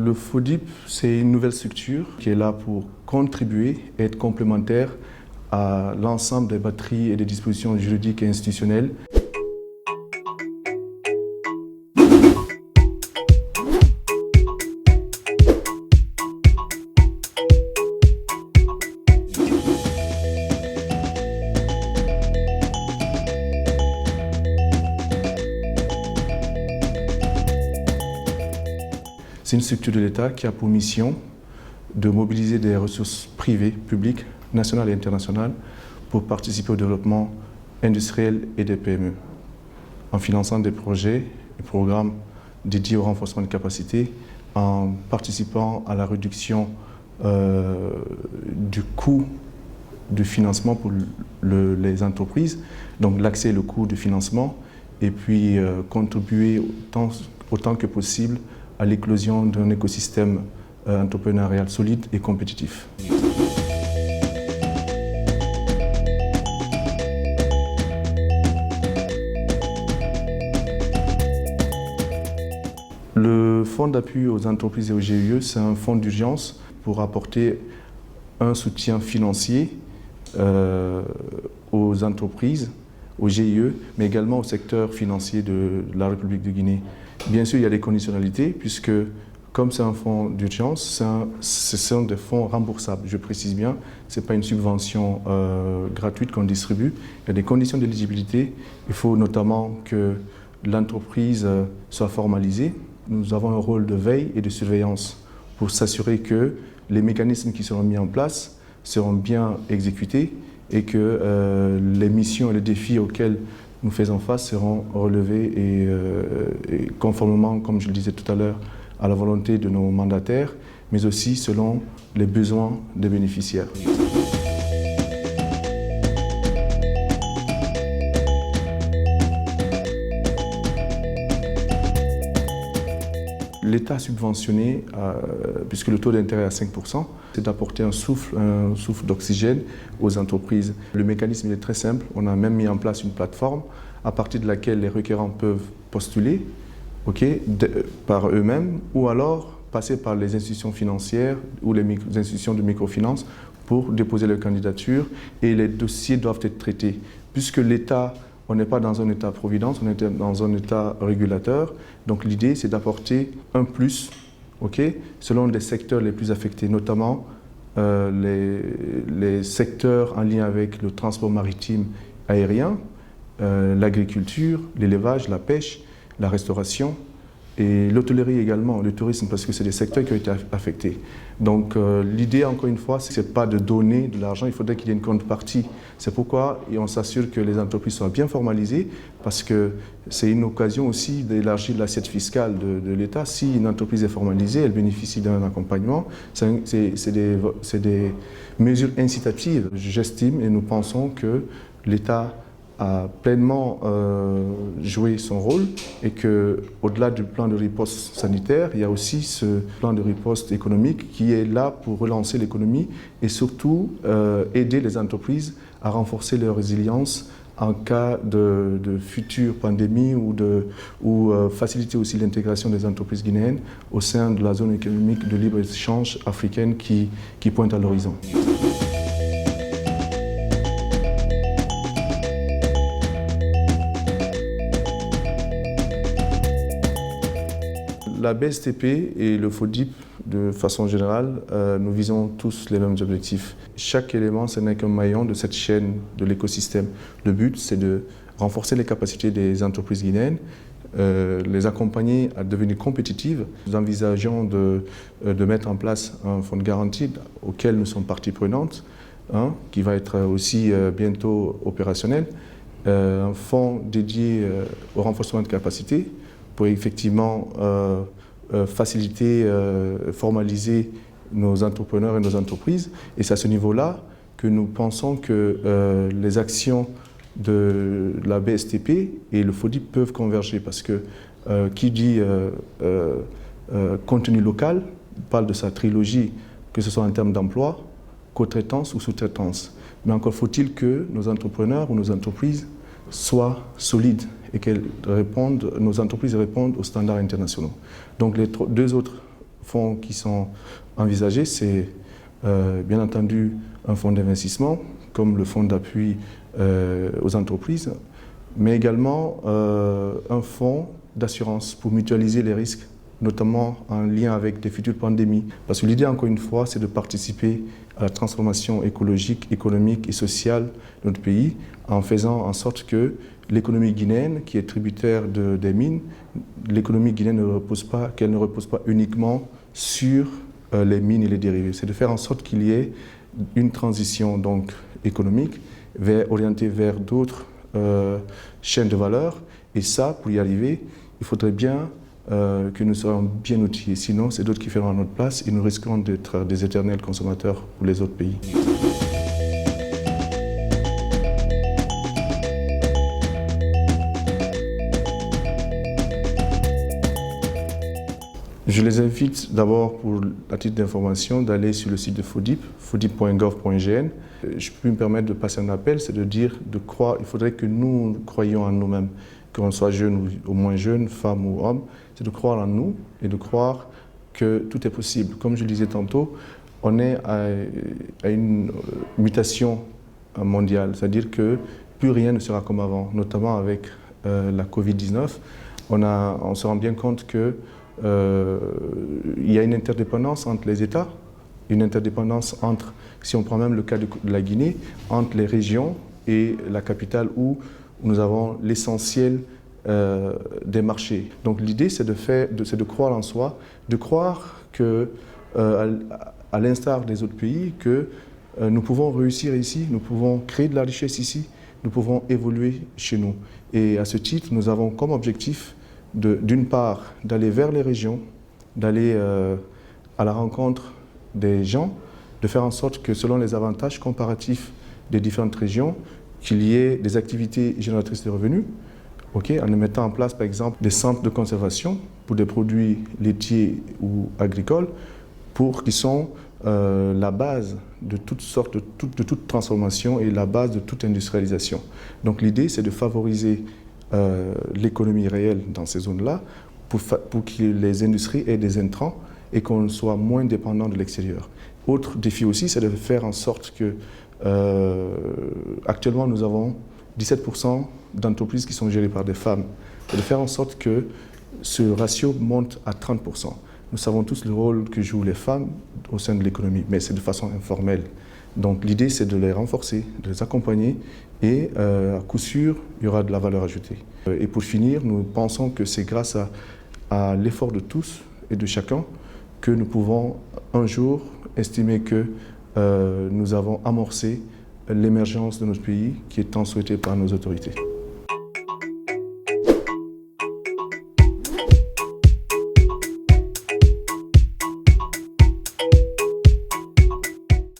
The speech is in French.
le FODIP, c'est une nouvelle structure qui est là pour contribuer et être complémentaire à l'ensemble des batteries et des dispositions juridiques et institutionnelles. C'est une structure de l'État qui a pour mission de mobiliser des ressources privées, publiques, nationales et internationales pour participer au développement industriel et des PME, en finançant des projets et programmes dédiés au renforcement des capacités, en participant à la réduction du coût de financement pour les entreprises, donc l'accès et le coût de financement, et puis contribuer autant que possible à l'éclosion d'un écosystème entrepreneurial solide et compétitif. Le fonds d'appui aux entreprises et aux GIE, c'est un fonds d'urgence pour apporter un soutien financier aux entreprises, aux GIE, mais également au secteur financier de la République de Guinée. Bien sûr, il y a des conditionnalités, puisque comme c'est un fonds d'urgence, ce sont des fonds remboursables. Je précise bien, ce n'est pas une subvention gratuite qu'on distribue. Il y a des conditions d'éligibilité. Il faut notamment que l'entreprise soit formalisée. Nous avons un rôle de veille et de surveillance pour s'assurer que les mécanismes qui seront mis en place seront bien exécutés et que les missions et les défis auxquels nous faisons face seront relevés et conformément, comme je le disais tout à l'heure, à la volonté de nos mandataires, mais aussi selon les besoins des bénéficiaires. L'État subventionné, puisque le taux d'intérêt est à 5%, c'est d'apporter un souffle d'oxygène aux entreprises. Le mécanisme est très simple. On a même mis en place une plateforme à partir de laquelle les requérants peuvent postuler par eux-mêmes ou alors passer par les institutions financières ou les institutions de microfinance pour déposer leur candidature et les dossiers doivent être traités. Puisque l'État, on n'est pas dans un État-providence, on est dans un État régulateur. Donc l'idée, c'est d'apporter un plus selon les secteurs les plus affectés, notamment les secteurs en lien avec le transport maritime aérien, l'agriculture, l'élevage, la pêche, la restauration et l'hôtellerie également, le tourisme, parce que c'est des secteurs qui ont été affectés. Donc l'idée, encore une fois, ce n'est pas de donner de l'argent, il faudrait qu'il y ait une contrepartie. C'est pourquoi on s'assure que les entreprises soient bien formalisées, parce que c'est une occasion aussi d'élargir l'assiette fiscale de l'État. Si une entreprise est formalisée, elle bénéficie d'un accompagnement. C'est des mesures incitatives. J'estime et nous pensons que l'État a pleinement joué son rôle et qu'au-delà du plan de riposte sanitaire, il y a aussi ce plan de riposte économique qui est là pour relancer l'économie et surtout aider les entreprises à renforcer leur résilience en cas de future pandémie ou faciliter aussi l'intégration des entreprises guinéennes au sein de la zone économique de libre-échange africaine qui pointe à l'horizon. La BSTP et le FODIP, de façon générale, nous visons tous les mêmes objectifs. Chaque élément, ce n'est qu'un maillon de cette chaîne de l'écosystème. Le but, c'est de renforcer les capacités des entreprises guinéennes, les accompagner à devenir compétitives. Nous envisageons de mettre en place un fonds de garantie auquel nous sommes partie prenante, qui va être aussi bientôt opérationnel, un fonds dédié au renforcement de capacités, pour effectivement faciliter, formaliser nos entrepreneurs et nos entreprises. Et c'est à ce niveau-là que nous pensons que les actions de la BSTP et le FODIP peuvent converger parce que qui dit contenu local parle de sa trilogie, que ce soit en termes d'emploi, co-traitance ou sous-traitance. Mais encore faut-il que nos entrepreneurs ou nos entreprises soient solides et que nos entreprises répondent aux standards internationaux. Donc les deux autres fonds qui sont envisagés, c'est bien entendu un fonds d'investissement, comme le fonds d'appui aux entreprises, mais également un fonds d'assurance pour mutualiser les risques, notamment en lien avec des futures pandémies. Parce que l'idée, encore une fois, c'est de participer à la transformation écologique, économique et sociale de notre pays en faisant en sorte que l'économie guinéenne, qui est tributaire des mines, l'économie guinéenne ne repose pas uniquement sur les mines et les dérivés. C'est de faire en sorte qu'il y ait une transition donc, économique orientée vers d'autres chaînes de valeur. Et ça, pour y arriver, il faudrait bien que nous soyons bien outillés. Sinon, c'est d'autres qui feront à notre place et nous risquons d'être des éternels consommateurs pour les autres pays. Je les invite d'abord, à titre d'information, d'aller sur le site de FODIP, fodip.gov.gn. Je peux me permettre de passer un appel, c'est de dire, il faudrait que nous croyions en nous-mêmes, qu'on soit jeune ou moins jeune, femme ou homme, c'est de croire en nous et de croire que tout est possible. Comme je le disais tantôt, on est à une mutation mondiale, c'est-à-dire que plus rien ne sera comme avant, notamment avec la Covid-19. On se rend bien compte que il y a une interdépendance entre les États, une interdépendance entre, si on prend même le cas de la Guinée, entre les régions et la capitale où nous avons l'essentiel des marchés. Donc l'idée, c'est de croire en soi, de croire que, à l'instar des autres pays, que nous pouvons réussir ici, nous pouvons créer de la richesse ici, nous pouvons évoluer chez nous. Et à ce titre, nous avons comme objectif d'une part, d'aller vers les régions, d'aller à la rencontre des gens, de faire en sorte que selon les avantages comparatifs des différentes régions, qu'il y ait des activités génératrices de revenus, en mettant en place par exemple des centres de conservation pour des produits laitiers ou agricoles, qui sont la base de de toute transformation et la base de toute industrialisation. Donc l'idée, c'est de favoriser l'économie réelle dans ces zones-là pour que les industries aient des intrants et qu'on soit moins dépendant de l'extérieur. Autre défi aussi, c'est de faire en sorte que actuellement nous avons 17% d'entreprises qui sont gérées par des femmes, et de faire en sorte que ce ratio monte à 30%. Nous savons tous le rôle que jouent les femmes au sein de l'économie, mais c'est de façon informelle. Donc l'idée, c'est de les renforcer, de les accompagner et à coup sûr, il y aura de la valeur ajoutée. Et pour finir, nous pensons que c'est grâce à l'effort de tous et de chacun que nous pouvons un jour estimer que nous avons amorcé l'émergence de notre pays qui est tant souhaitée par nos autorités.